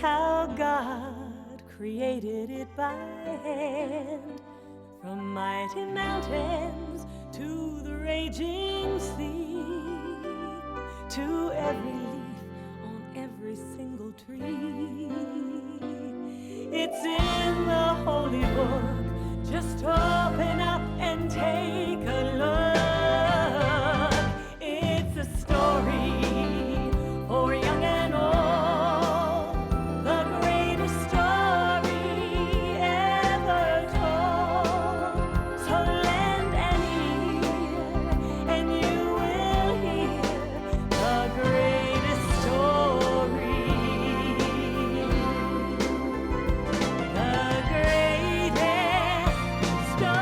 how God created it by hand. From mighty mountains to the raging sea, to every leaf on every single tree. It's in the holy book. Just open up and take a look. It's a story for young and old, the greatest story ever told. So lend an ear and you will hear the greatest story. The greatest story.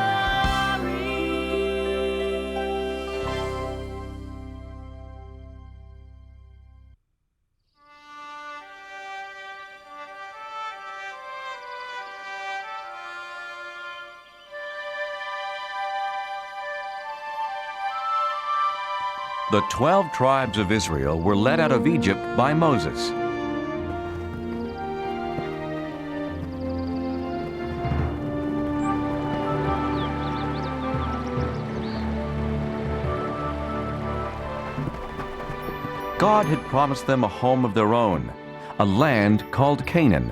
The 12 tribes of Israel were led out of Egypt by Moses. God had promised them a home of their own, a land called Canaan.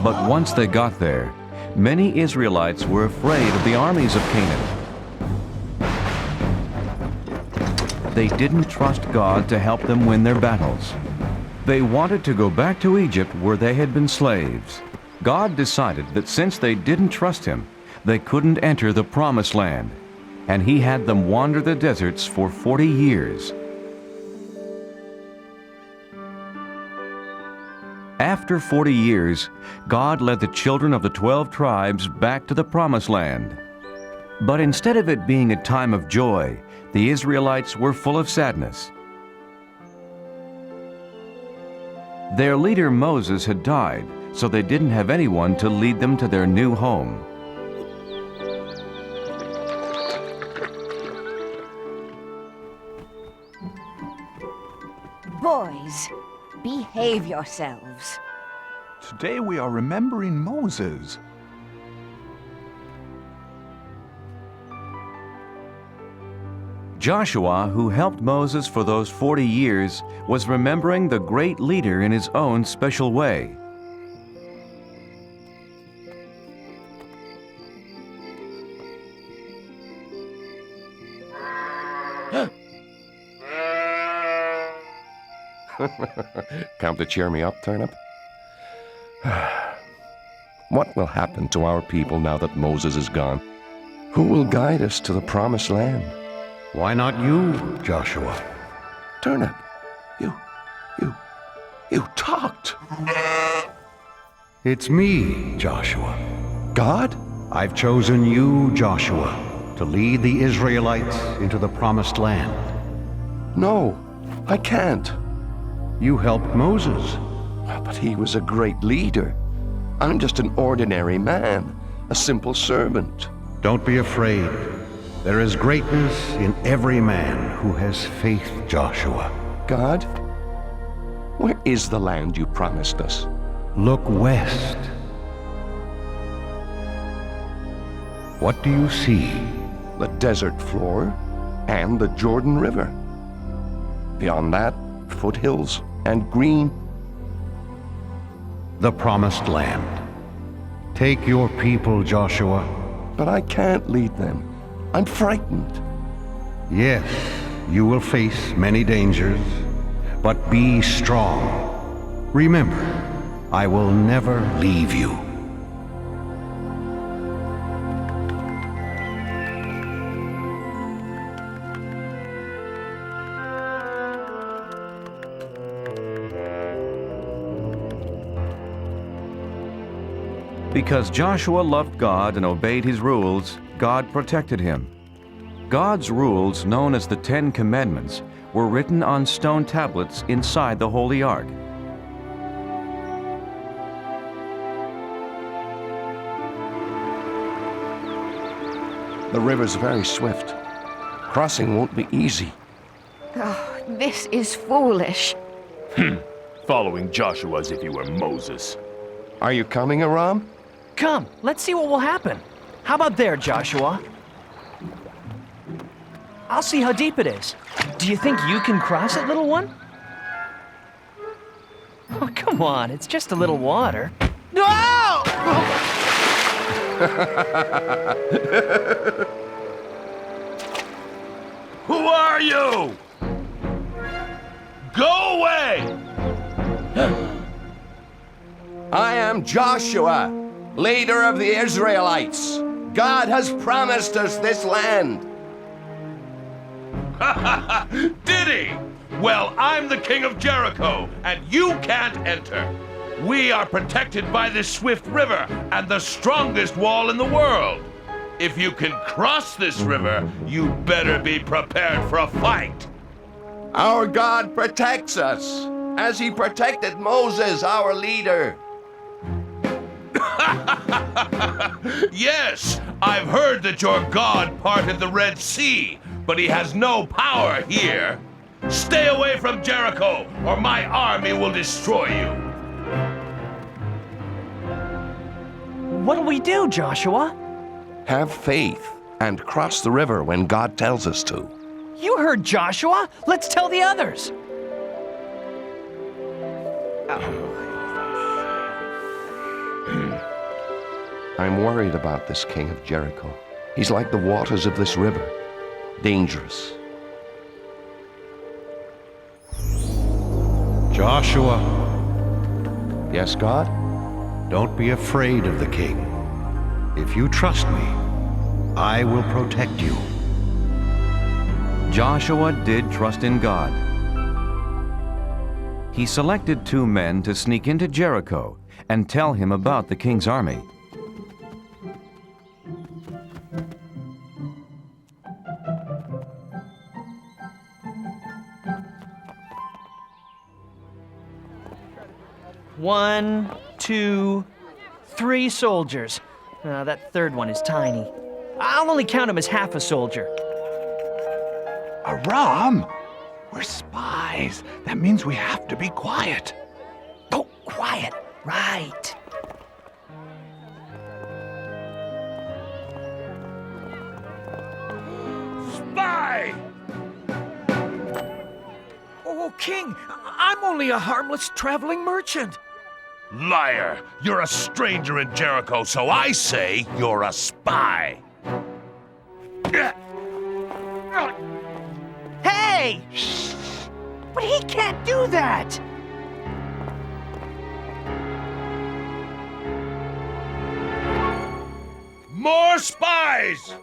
But once they got there, many Israelites were afraid of the armies of Canaan. They didn't trust God to help them win their battles. They wanted to go back to Egypt where they had been slaves. God decided that since they didn't trust Him, they couldn't enter the Promised Land, and He had them wander the deserts for 40 years. After 40 years, God led the children of the 12 tribes back to the Promised Land. But instead of it being a time of joy, the Israelites were full of sadness. Their leader Moses had died, so they didn't have anyone to lead them to their new home. Boys, behave yourselves. Today we are remembering Moses. Joshua, who helped Moses for those 40 years, was remembering the great leader in his own special way. Come to cheer me up, Turnip? What will happen to our people now that Moses is gone? Who will guide us to the Promised Land? Why not you, Joshua? Turnip, you talked. It's me, Joshua. God? I've chosen you, Joshua, to lead the Israelites into the Promised Land. No, I can't. You helped Moses. But he was a great leader. I'm just an ordinary man, a simple servant. Don't be afraid. There is greatness in every man who has faith, Joshua. God, where is the land you promised us? Look west. What do you see? The desert floor and the Jordan River. Beyond that, foothills and green. The Promised Land. Take your people, Joshua. But I can't lead them. I'm frightened. Yes, you will face many dangers, but be strong. Remember, I will never leave you. Because Joshua loved God and obeyed His rules, God protected him. God's rules, known as the 10 Commandments, were written on stone tablets inside the Holy Ark. The river's very swift. Crossing won't be easy. Oh, this is foolish. Foolish following Joshua as if he were Moses. Are you coming, Aram? Come, let's see what will happen. How about there, Joshua? I'll see how deep it is. Do you think you can cross it, little one? Oh, come on, it's just a little water. No! Who are you? Go away! I am Joshua, leader of the Israelites. God has promised us this land. Did he? Well, I'm the king of Jericho, and you can't enter. We are protected by this swift river and the strongest wall in the world. If you can cross this river, you better be prepared for a fight. Our God protects us, as he protected Moses, our leader. Yes, I've heard that your God parted the Red Sea, but he has no power here. Stay away from Jericho, or my army will destroy you. What do we do, Joshua? Have faith and cross the river when God tells us to. You heard Joshua. Let's tell the others. I'm worried about this king of Jericho. He's like the waters of this river, dangerous. Joshua, Yes, God? don't be afraid of the king. If you trust me, I will protect you. Joshua did trust in God. He selected 2 men to sneak into Jericho and tell him about the king's army. One, 2, 3 soldiers. That third one is tiny. I'll only count him as half a soldier. Aram! We're spies. That means we have to be quiet. Oh, quiet. Right. Spy! Oh, King, I'm only a harmless traveling merchant. Liar! You're a stranger in Jericho, so I say you're a spy. Hey! But he can't do that! More spies!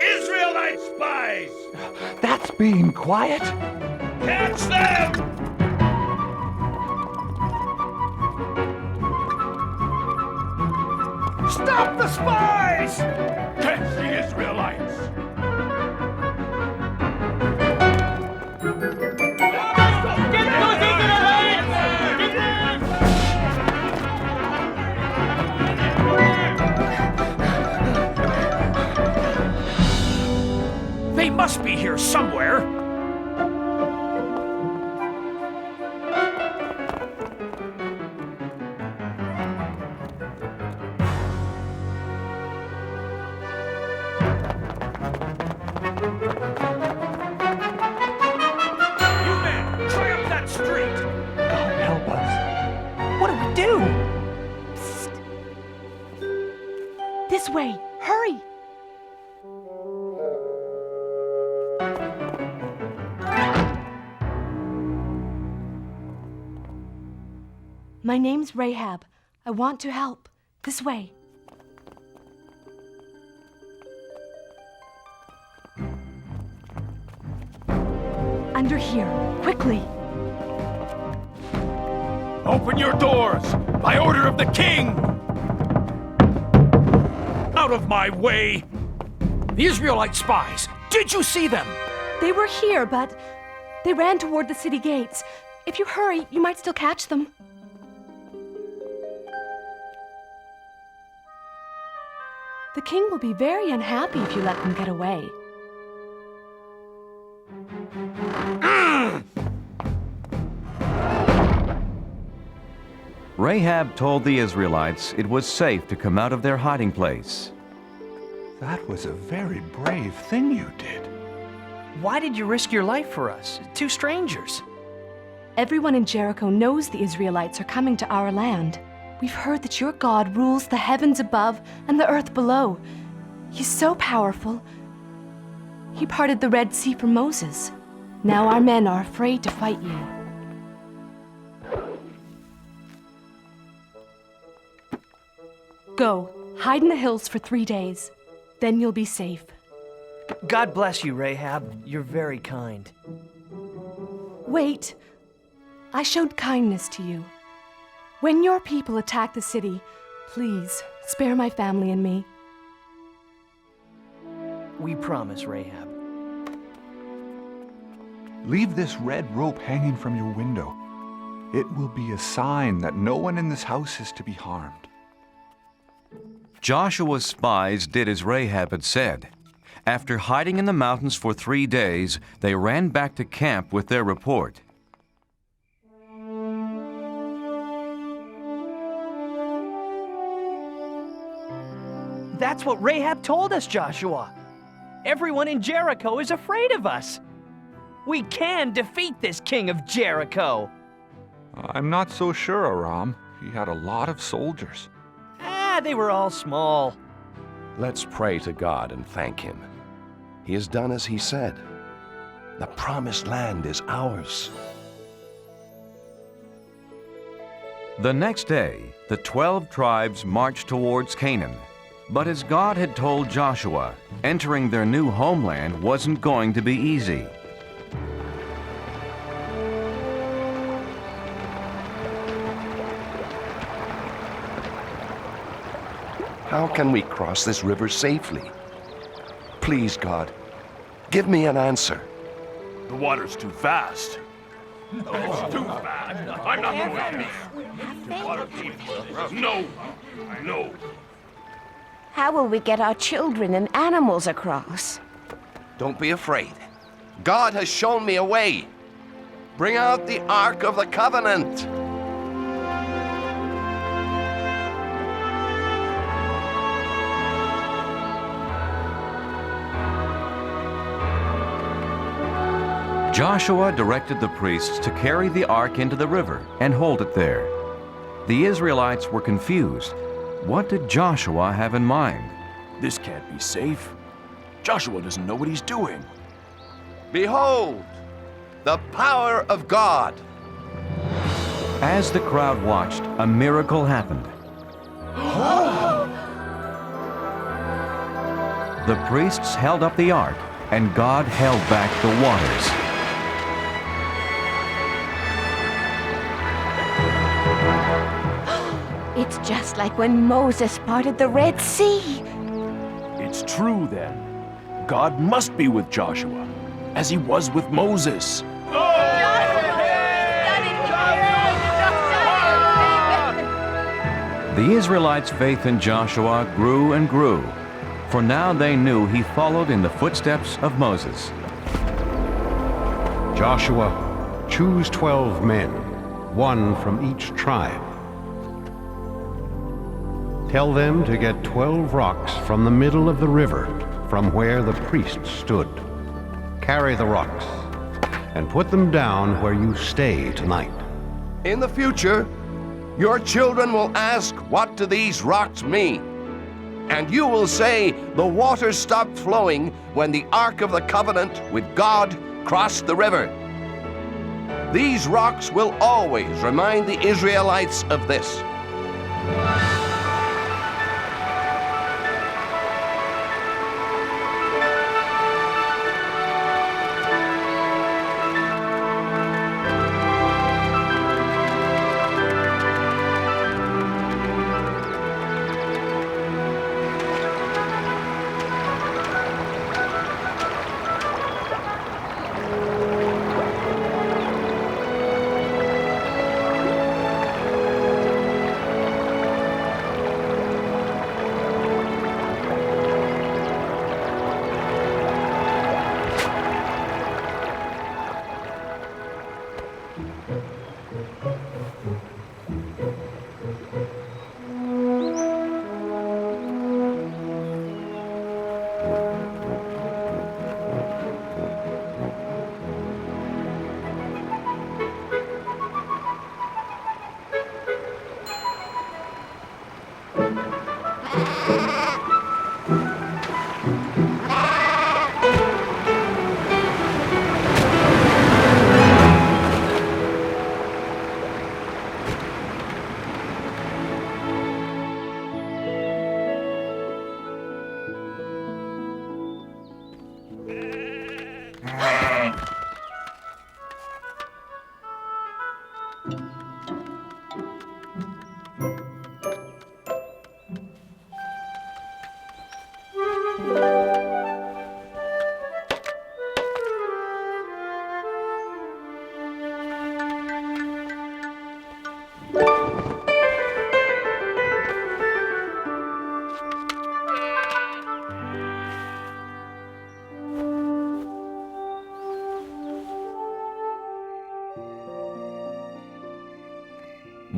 Israelite spies! That's being quiet. Catch them! Stop the spies! Catch the Israelites! They must be here somewhere. You men, try up that street. God help us. What do we do? This way, hurry! My name's Rahab. I want to help. This way. Under here, quickly. Open your doors by order of the king. Out of my way. The Israelite spies. Did you see them? They were here, but they ran toward the city gates. If you hurry, you might still catch them. The king will be very unhappy if you let them get away. Rahab told the Israelites it was safe to come out of their hiding place. That was a very brave thing you did. Why did you risk your life for us? Two strangers. Everyone in Jericho knows the Israelites are coming to our land. We've heard that your God rules the heavens above and the earth below. He's so powerful. He parted the Red Sea for Moses. Now our men are afraid to fight you. Go, hide in the hills for 3 days. Then you'll be safe. God bless you, Rahab. You're very kind. Wait. I showed kindness to you. When your people attack the city, please spare my family and me. We promise, Rahab. Leave this red rope hanging from your window. It will be a sign that no one in this house is to be harmed. Joshua's spies did as Rahab had said. After hiding in the mountains for 3 days, they ran back to camp with their report. That's what Rahab told us, Joshua. Everyone in Jericho is afraid of us. We can defeat this king of Jericho. I'm not so sure, Aram. He had a lot of soldiers. They were all small. Let's pray to God and thank Him. He has done as He said. The promised land is ours. The next day, the 12 tribes marched towards Canaan. But as God had told Joshua, entering their new homeland wasn't going to be easy. How can we cross this river safely? Please, God, give me an answer. The water's too fast. It's too fast. I'm not going there. Water too. No. No. How will we get our children and animals across? Don't be afraid. God has shown me a way. Bring out the Ark of the Covenant. Joshua directed the priests to carry the ark into the river and hold it there. The Israelites were confused. What did Joshua have in mind? This can't be safe. Joshua doesn't know what he's doing. Behold, the power of God. As the crowd watched, a miracle happened. The priests held up the ark, and God held back the waters. It's just like when Moses parted the Red Sea. It's true then. God must be with Joshua, as he was with Moses. The Israelites' faith in Joshua grew and grew, for now they knew he followed in the footsteps of Moses. Joshua, choose 12 men, one from each tribe. Tell them to get 12 rocks from the middle of the river, from where the priests stood. Carry the rocks and put them down where you stay tonight. In the future, your children will ask, what do these rocks mean? And you will say, the waters stopped flowing when the Ark of the Covenant with God crossed the river. These rocks will always remind the Israelites of this.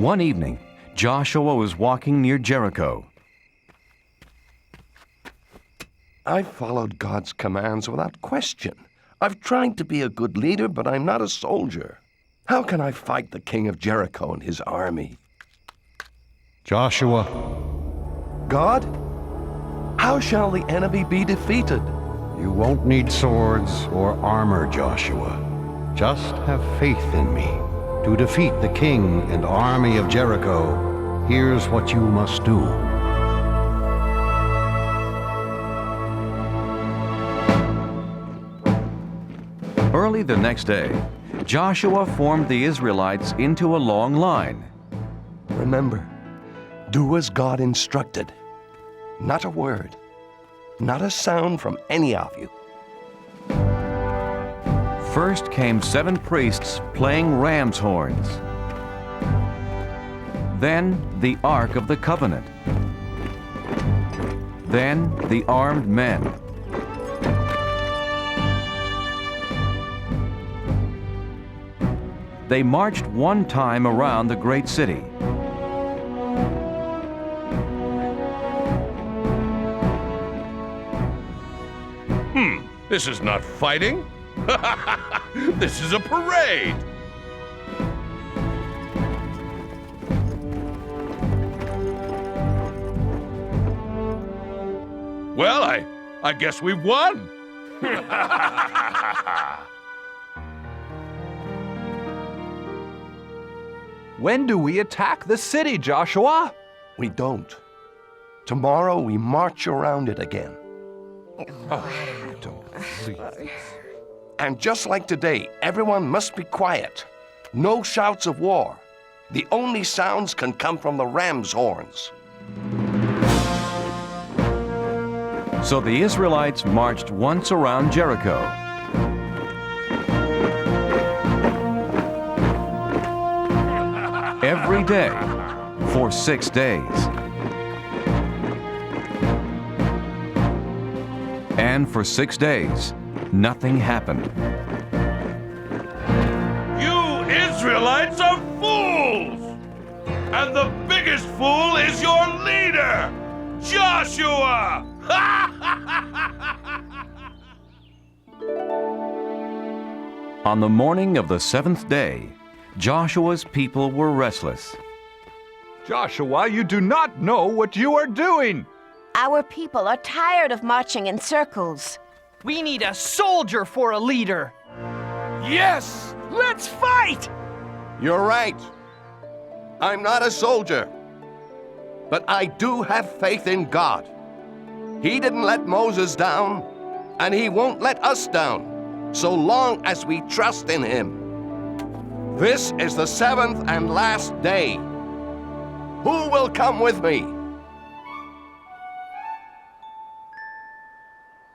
One evening, Joshua was walking near Jericho. I've followed God's commands without question. I've tried to be a good leader, but I'm not a soldier. How can I fight the king of Jericho and his army? Joshua, God, how shall the enemy be defeated? you won't need swords or armor, Joshua. Just have faith in me. To defeat the king and army of Jericho, here's what you must do. Early the next day, Joshua formed the Israelites into a long line. Remember, do as God instructed. Not a word, not a sound from any of you. First came 7 priests playing ram's horns. Then the Ark of the Covenant. Then the armed men. They marched one time around the great city. This is not fighting. This is a parade. Well, I guess we've won. When do we attack the city, Joshua? We don't. Tomorrow we march around it again. And just like today, everyone must be quiet. No shouts of war. The only sounds can come from the ram's horns. So the Israelites marched once around Jericho. Every day for 6 days. And for 6 days, nothing happened. You Israelites are fools! And the biggest fool is your leader, Joshua! On the morning of the 7th day, Joshua's people were restless. Joshua, you do not know what you are doing. Our people are tired of marching in circles. We need a soldier for a leader. Yes! Let's fight! You're right. I'm not a soldier. But I do have faith in God. He didn't let Moses down, and he won't let us down, so long as we trust in him. This is the 7th and last day. Who will come with me?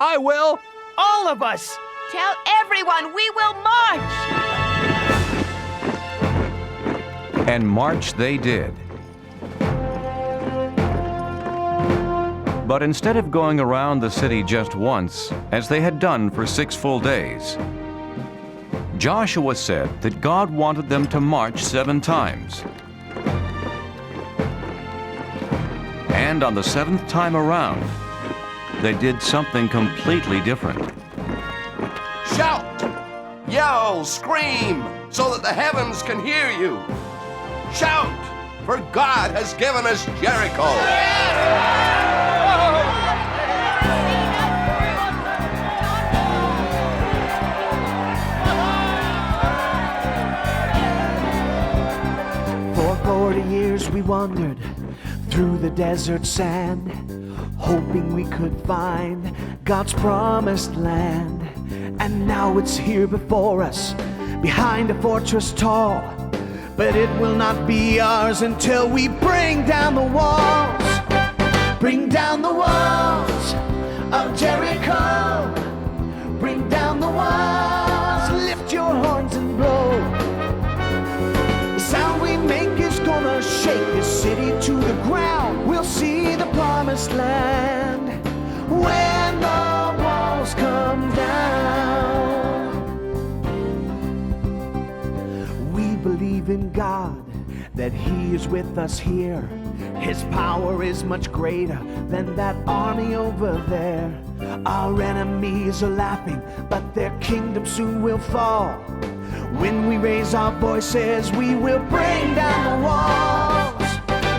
I will. All of us! Tell everyone we will march! And march they did. But instead of going around the city just once, as they had done for 6 full days, Joshua said that God wanted them to march 7 times. And on the 7th time around, they did something completely different. Shout, yell, scream, so that the heavens can hear you. Shout, for God has given us Jericho. For 40 years we wandered through the desert sand, hoping we could find God's promised land. And now it's here before us, behind a fortress tall. But it will not be ours until we bring down the walls. Bring down the walls of Jericho. Bring down the walls, lift your horns and blow. The sound we make is gonna shake this city to the ground. We'll see the promised land when the walls come down. We believe in God, that He is with us here. His power is much greater than that army over there. Our enemies are laughing, but their kingdom soon will fall. When we raise our voices, we will bring down the walls.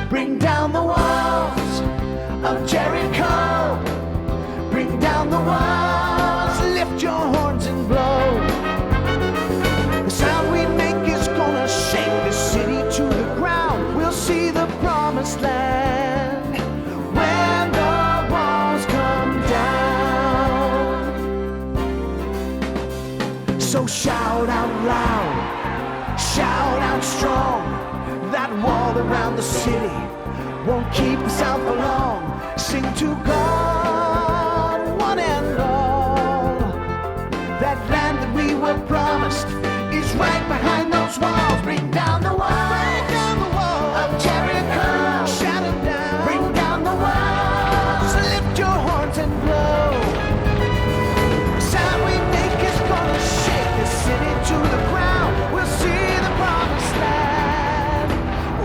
Bring down the walls of Jericho. Bring down the walls, lift your horns and blow. The sound we make is gonna shake the city to the ground. We'll see the promised land when the walls come down. So shout out loud, shout out strong. That wall around the city won't keep us out for long. Sing to God, one and all. That land that we were promised is right behind those walls. Bring down the walls of Jericho. Shout them down. Bring down the walls. Lift your horns and blow. The sound we make is gonna shake the city to the ground. We'll see the promised land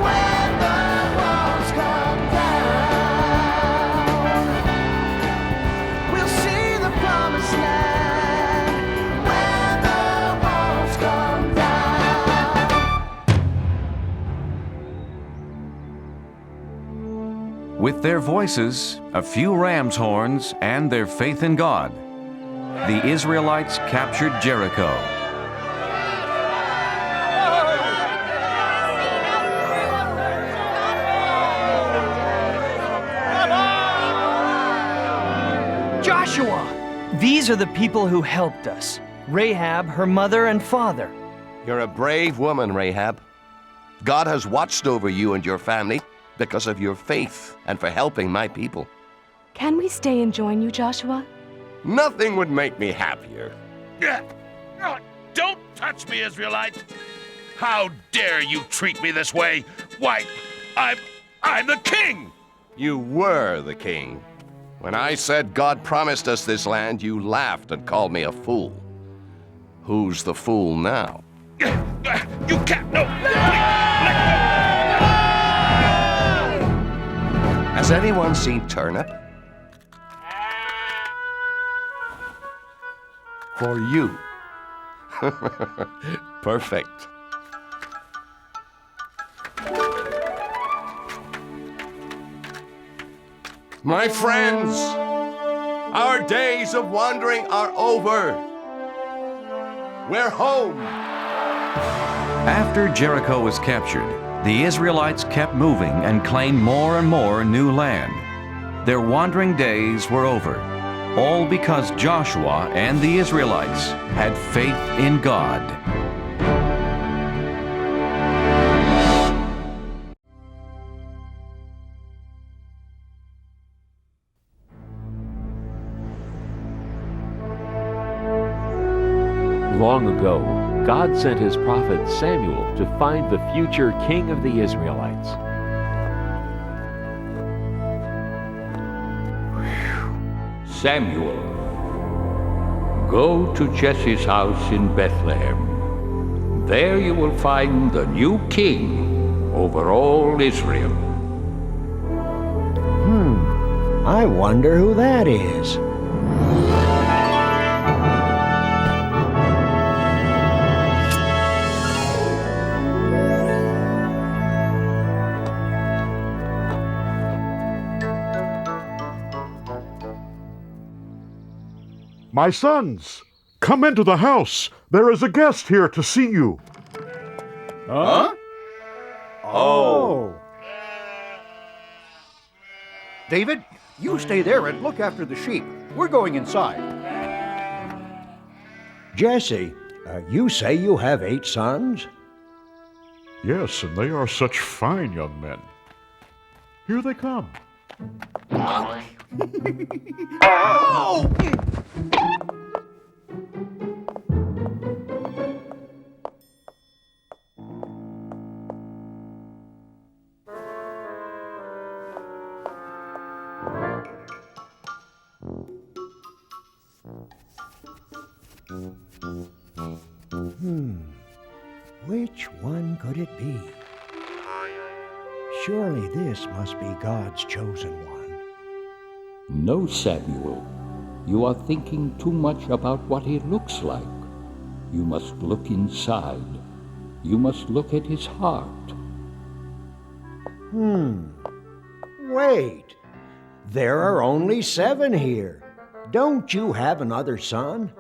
when the walls come down. We'll see the promised land when the walls come down. With their voices, a few ram's horns, and their faith in God, the Israelites captured Jericho. Joshua! These are the people who helped us. Rahab, her mother and father. You're a brave woman, Rahab. God has watched over you and your family because of your faith and for helping my people. Can we stay and join you, Joshua? Nothing would make me happier. Don't touch me, Israelite! How dare you treat me this way? Why, I'm the king! You were the king. When I said God promised us this land, you laughed and called me a fool. Who's the fool now? You can't, no! Has anyone seen turnip? For you. Perfect. My friends, our days of wandering are over. We're home. After Jericho was captured, the Israelites kept moving and claimed more and more new land. Their wandering days were over, all because Joshua and the Israelites had faith in God. Long ago, God sent his prophet Samuel to find the future king of the Israelites. Samuel, go to Jesse's house in Bethlehem. There you will find the new king over all Israel. I wonder who that is. My sons, come into the house. There is a guest here to see you. Huh? Oh. David, you stay there and look after the sheep. We're going inside. Jesse, you say you have 8 sons? Yes, and they are such fine young men. Here they come. Oh! Which one could it be? Surely this must be God's chosen one. No, Samuel. You are thinking too much about what he looks like. You must look inside. You must look at his heart. Wait. There are only 7 here. Don't you have another son?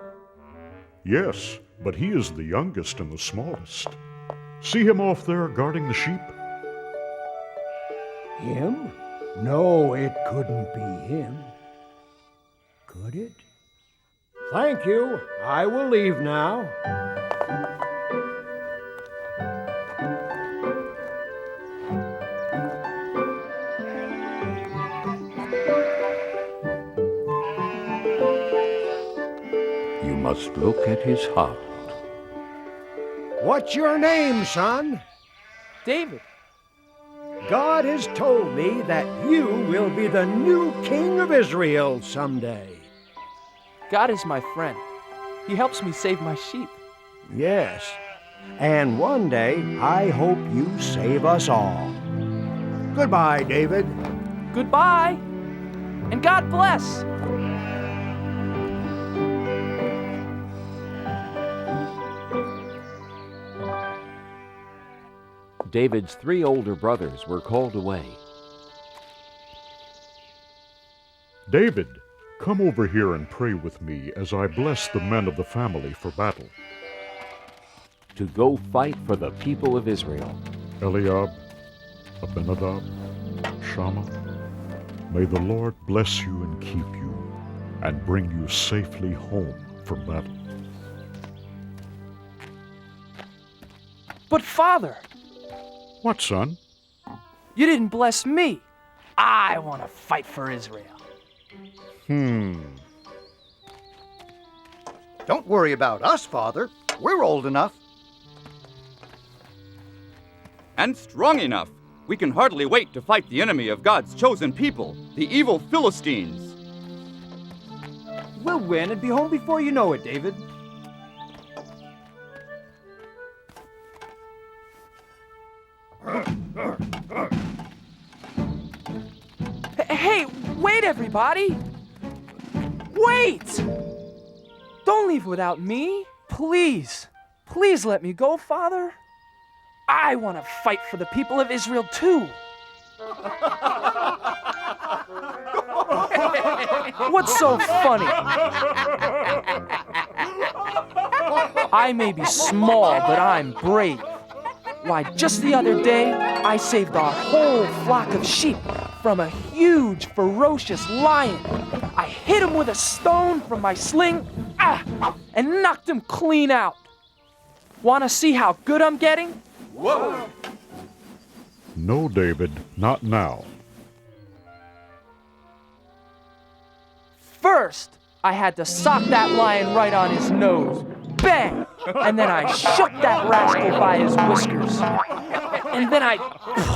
Yes, but he is the youngest and the smallest. See him off there guarding the sheep? Him? No, it couldn't be him. Could it? Thank you. I will leave now. You must look at his heart. What's your name, son? David. God has told me that you will be the new king of Israel someday. God is my friend. He helps me save my sheep. Yes, and one day I hope you save us all. Goodbye, David. Goodbye, and God bless. David's 3 older brothers were called away. David, come over here and pray with me as I bless the men of the family for battle. To go fight for the people of Israel. Eliab, Abinadab, Shammah, may the Lord bless you and keep you, and bring you safely home from battle. But Father, What, son? you didn't bless me. I want to fight for Israel. Don't worry about us, Father. We're old enough. And strong enough. We can hardly wait to fight the enemy of God's chosen people, the evil Philistines. We'll win and be home before you know it, David. Hey, wait, everybody! Wait! Don't leave without me. Please. Please let me go, Father. I want to fight for the people of Israel, too. What's so funny? I may be small, but I'm brave. Why, just the other day, I saved our whole flock of sheep from a huge, ferocious lion. I hit him with a stone from my sling, and knocked him clean out. Want to see how good I'm getting? Whoa! No, David, not now. First, I had to sock that lion right on his nose. Bang! And then I shook that rascal by his whiskers. And then I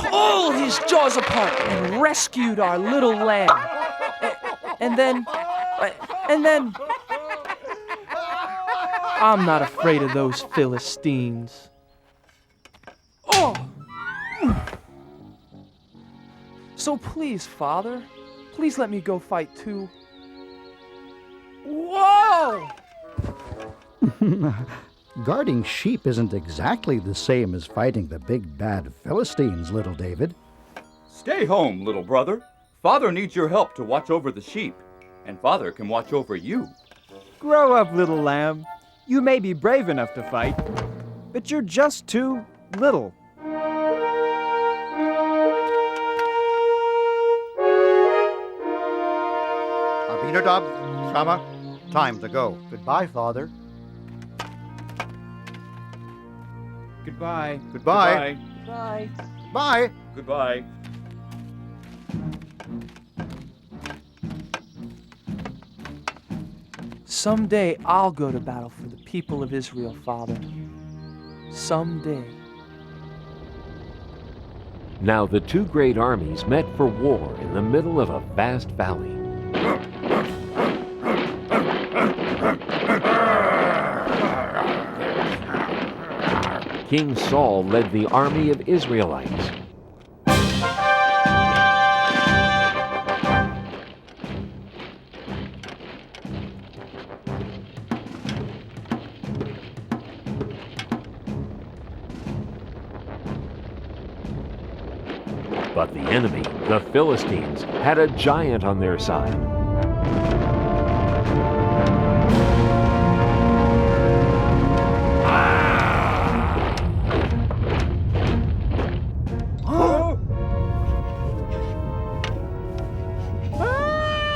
pulled his jaws apart and rescued our little lamb. And then... I'm not afraid of those Philistines. Oh! So please, Father, please let me go fight too. Whoa! Guarding sheep isn't exactly the same as fighting the big bad Philistines, little David. Stay home, little brother. Father needs your help to watch over the sheep, and Father can watch over you. Grow up, little lamb. You may be brave enough to fight, but you're just too little. Abinadab, Shammah, time to go. Goodbye, Father. Goodbye. Goodbye. Bye. Bye. Goodbye. Someday I'll go to battle for the people of Israel, Father. Someday. Now the 2 great armies met for war in the middle of a vast valley. King Saul led the army of Israelites. enemy, the Philistines, had a giant on their side.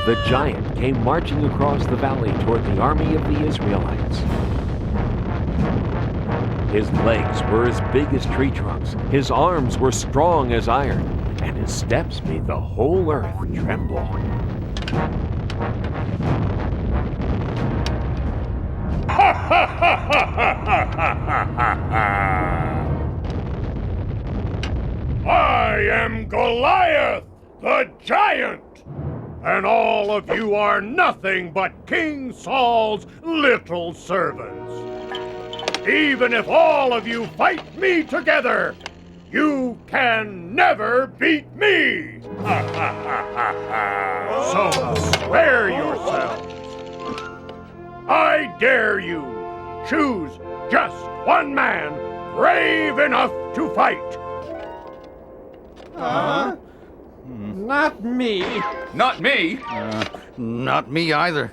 The giant came marching across the valley toward the army of the Israelites. His legs were as big as tree trunks, his arms were strong as iron, and his steps made the whole earth tremble. I am Goliath, the giant, and all of you are nothing but King Saul's little servants. Even if all of you fight me together, you can never beat me! So spare yourselves. I dare you, choose just one man brave enough to fight. Not me. Not me! Not me either.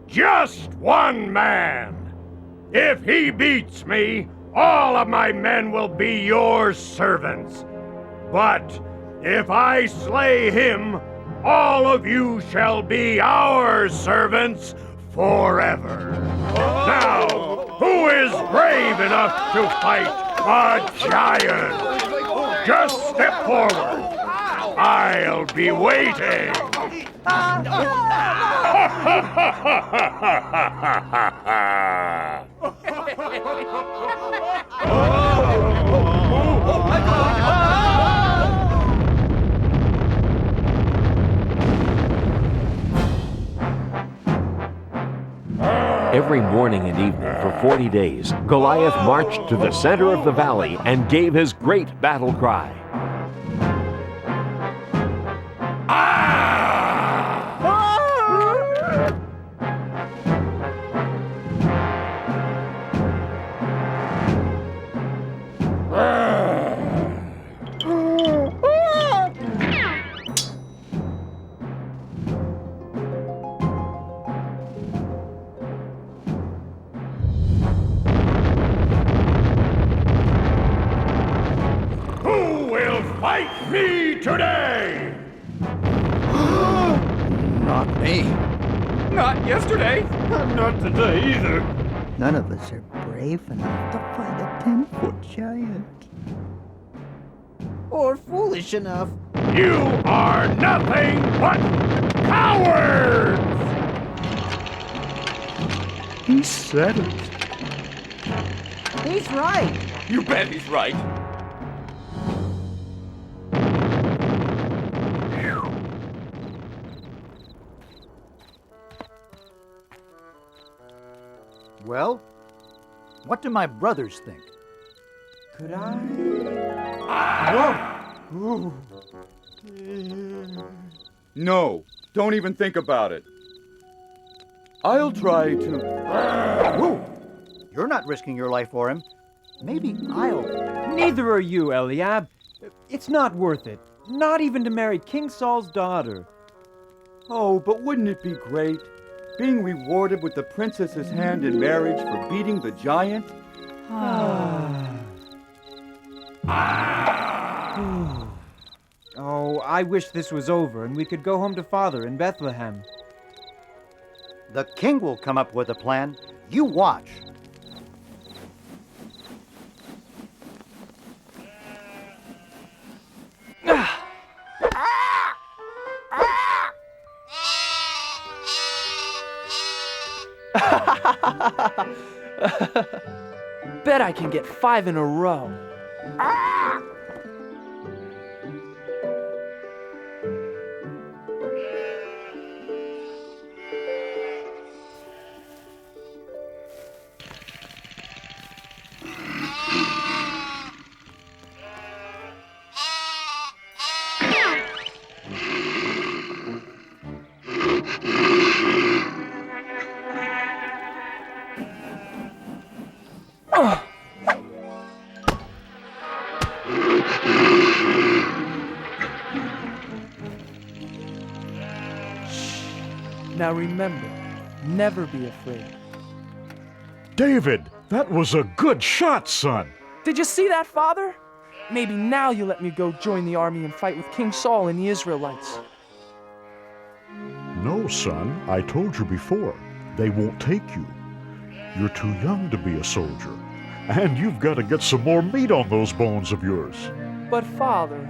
Just one man. If he beats me, all of my men will be your servants. But if I slay him, all of you shall be our servants forever. Now, who is brave enough to fight a giant? Just step forward. I'll be waiting. Every morning and evening for 40 days, Goliath marched to the center of the valley and gave his great battle cry. Fight me today! Not me. Not yesterday! Not today either. None of us are brave enough to fight a 10-foot giant. Or foolish enough. You are nothing but cowards! He said it. He's right. You bet he's right. Well, what do my brothers think? Could I? Whoa! No, don't even think about it. I'll try to... Whoa! You're not risking your life for him. Maybe I'll... Neither are you, Eliab. It's not worth it. Not even to marry King Saul's daughter. Oh, but wouldn't it be great? Being rewarded with the princess's hand in marriage for beating the giant? Oh, I wish this was over and we could go home to Father in Bethlehem. The king will come up with a plan. You watch. Bet I can get 5 in a row. Now remember, never be afraid. David, that was a good shot, son. Did you see that, Father? Maybe now you'll let me go join the army and fight with King Saul and the Israelites. No, son, I told you before. They won't take you. You're too young to be a soldier. And you've got to get some more meat on those bones of yours. But Father,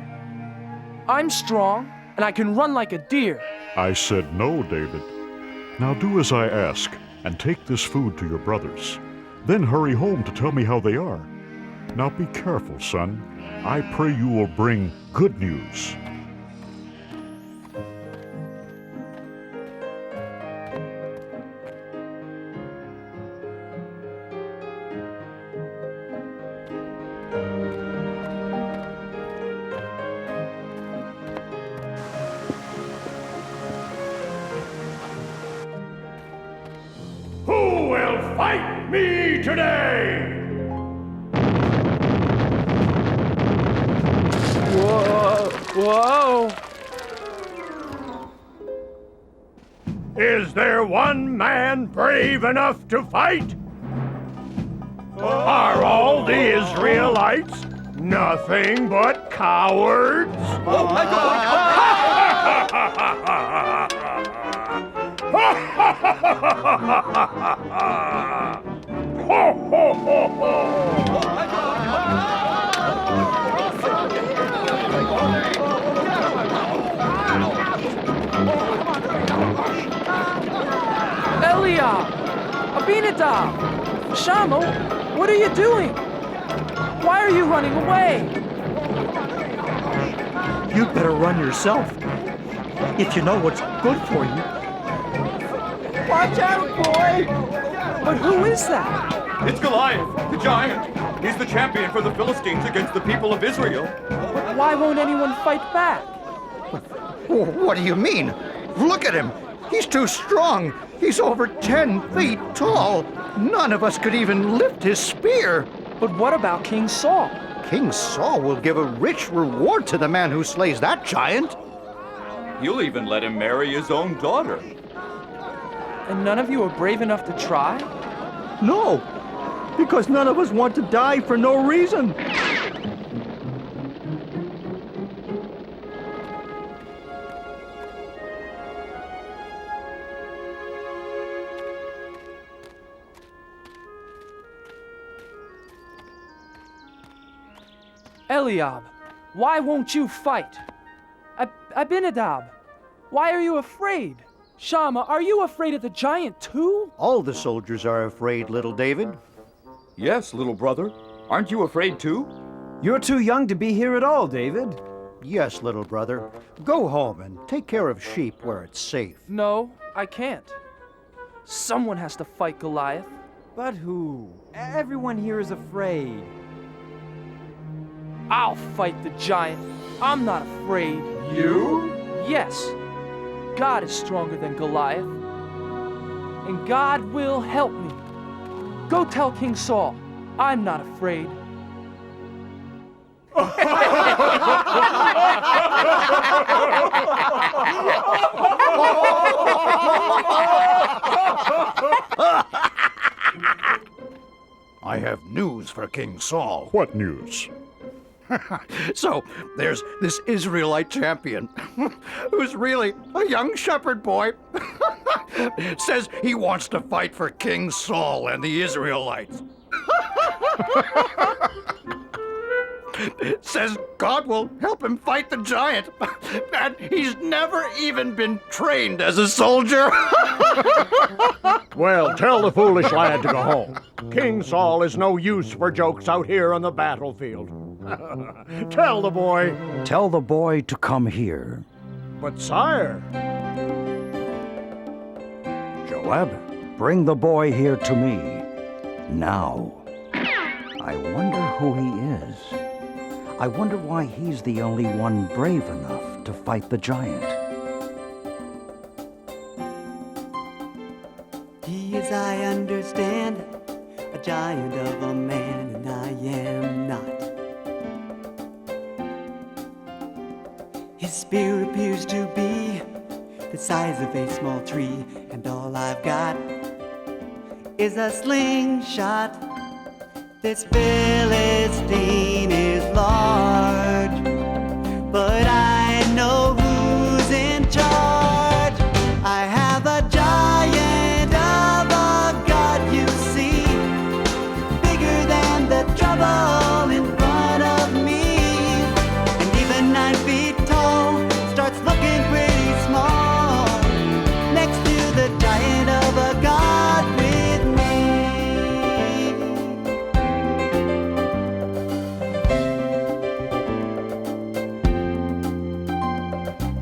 I'm strong and I can run like a deer. I said no, David. Now do as I ask and take this food to your brothers. Then hurry home to tell me how they are. Now be careful, son. I pray you will bring good news. Who will fight me today? Whoa! Whoa! Is there one man brave enough to fight? Are all the Israelites nothing but cowards? Oh my Eliab! Abinadab! Shammah, what are you doing? Why are you running away? You'd better run yourself. If you know what's good for you. Watch out, boy! But who is that? It's Goliath, the giant. He's the champion for the Philistines against the people of Israel. But why won't anyone fight back? What do you mean? Look at him. He's too strong. He's over 10 feet tall. None of us could even lift his spear. But what about King Saul? King Saul will give a rich reward to the man who slays that giant. You'll even let him marry his own daughter. And none of you are brave enough to try? No, because none of us want to die for no reason. Eliab, why won't you fight? Abinadab, why are you afraid? Shammah, are you afraid of the giant too? All the soldiers are afraid, little David. Yes, little brother. Aren't you afraid too? You're too young to be here at all, David. Yes, little brother. Go home and take care of sheep where it's safe. No, I can't. Someone has to fight Goliath. But who? Everyone here is afraid. I'll fight the giant. I'm not afraid. You? Yes. God is stronger than Goliath. And God will help me. Go tell King Saul, I'm not afraid. I have news for King Saul. What news? So, there's this Israelite champion who's really a young shepherd boy. Says he wants to fight for King Saul and the Israelites. Says God will help him fight the giant. And he's never even been trained as a soldier. Well, tell the foolish lad to go home. King Saul is no use for jokes out here on the battlefield. Tell the boy. Tell the boy to come here. But sire. Joab, bring the boy here to me. Now. I wonder who he is. I wonder why he's the only one brave enough to fight the giant. He is, I understand, a giant of a man, and I am not. spear appears to be the size of a small tree, and all I've got is a slingshot. This Philistine is large, but I know who's in charge. I have a giant of a God, you see, bigger than the trouble in front of me. And even 9 feet tall starts looking pretty small next to the giant of a God with me.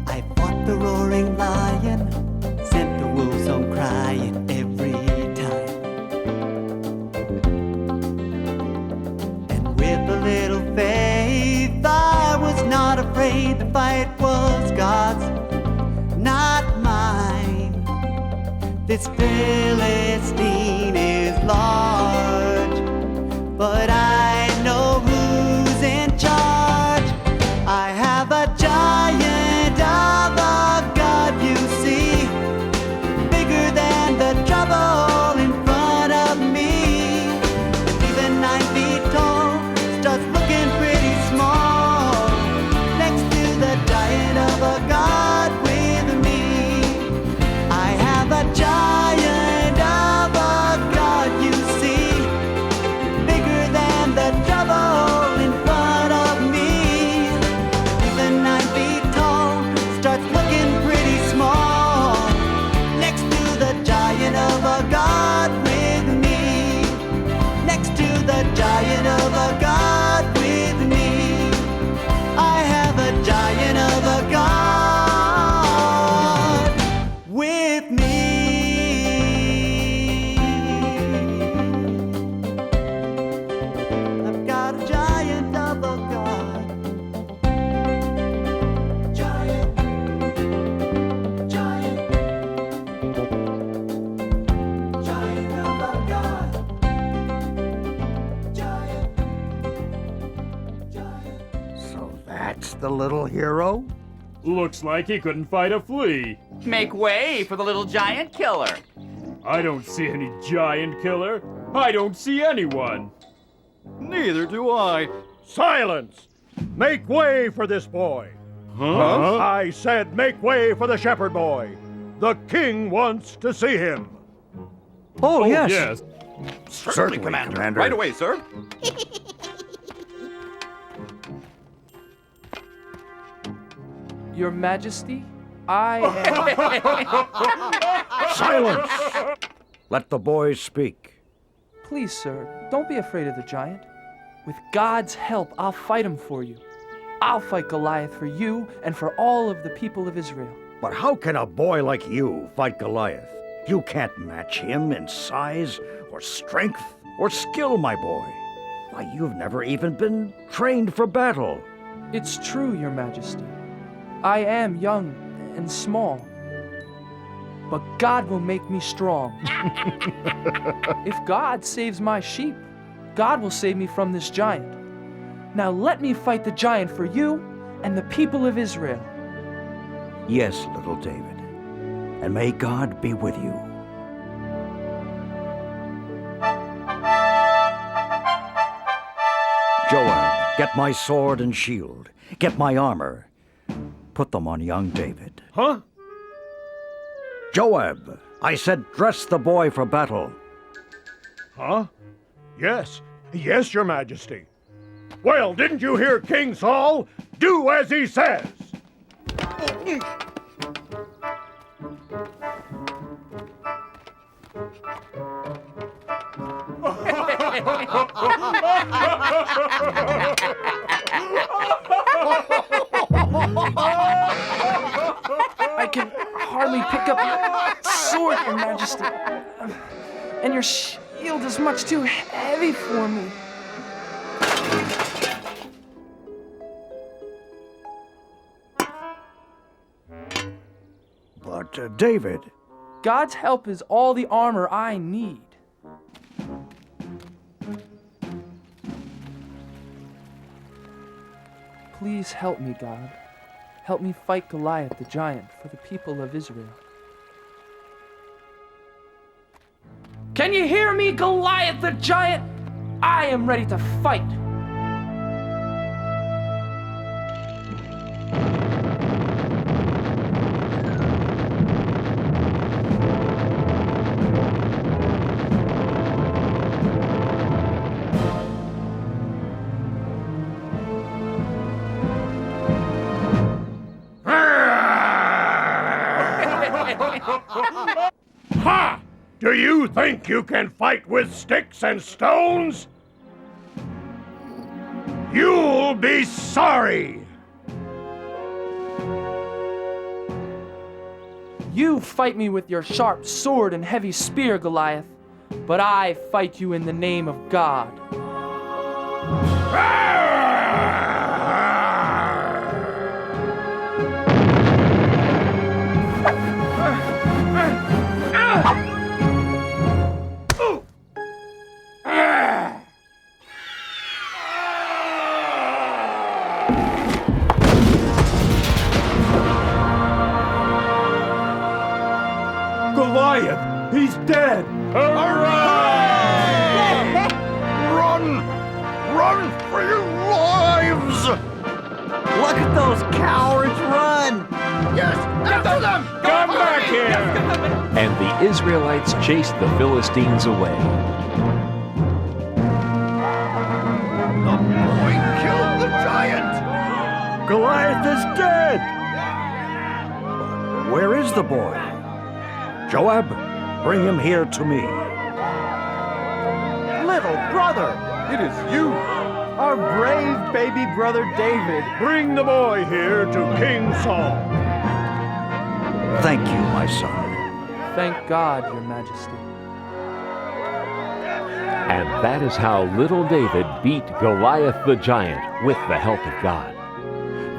I fought the roaring lion, sent the wolves home crying every time. And with a little faith, I was not afraid. The fight was God's, not mine. This Philistine is large, but I know who's in charge. I have a giant of a God, you see, bigger than the trouble in front of me. And even 9 feet tall starts looking pretty small next to the giant of a God with me. I have a giant of a God, you see, bigger than the trouble in front of me. Even 9 feet tall starts looking pretty small next to the giant of a God with me. Next to the giant of a God with me. I have a giant of a God with me. I've got a giant of a God. Giant, giant, giant of a God. Giant, giant. So that's the little hero? Looks like he couldn't fight a flea. Make way for the little giant killer. I don't see any giant killer. I don't see anyone. Neither do I. Silence! Make way for this boy. Huh? I said make way for the shepherd boy. The king wants to see him. Oh, yes. Yes. Certainly, Commander. Right away, sir. Your Majesty, I am... Silence! Let the boys speak. Please, sir, don't be afraid of the giant. With God's help, I'll fight him for you. I'll fight Goliath for you and for all of the people of Israel. But how can a boy like you fight Goliath? You can't match him in size or strength or skill, my boy. Why, you've never even been trained for battle. It's true, Your Majesty. I am young and small, but God will make me strong. If God saves my sheep, God will save me from this giant. Now let me fight the giant for you and the people of Israel. Yes, little David, and may God be with you. Joab, get my sword and shield. Get my armor. Put them on young David. Huh? Joab, I said dress the boy for battle. Huh? Yes. Yes, Your Majesty. Well, didn't you hear King Saul? Do as he says. I can hardly pick up your sword, Your Majesty. And your shield is much too heavy for me. But, David... God's help is all the armor I need. Please help me, God. help me fight Goliath the giant for the people of Israel. Can you hear me, Goliath the giant? I am ready to fight. Ha! Do you think you can fight with sticks and stones? You'll be sorry! You fight me with your sharp sword and heavy spear, Goliath, but I fight you in the name of God. Goliath, he's dead! Hooray! Run! Run for your lives! Look at those cowards run! Yes! After them! Come back here! And the Israelites chased the Philistines away. The boy killed the giant! Goliath is dead! Where is the boy? Joab, bring him here to me. Little brother! It is you! Our brave baby brother David! Bring the boy here to King Saul. Thank you, my son. Thank God, Your Majesty. And that is how little David beat Goliath the giant with the help of God.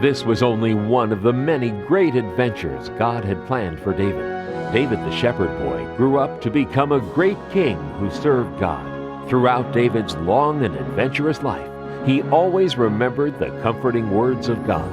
This was only one of the many great adventures God had planned for David. David the shepherd boy grew up to become a great king who served God. Throughout David's long and adventurous life, he always remembered the comforting words of God.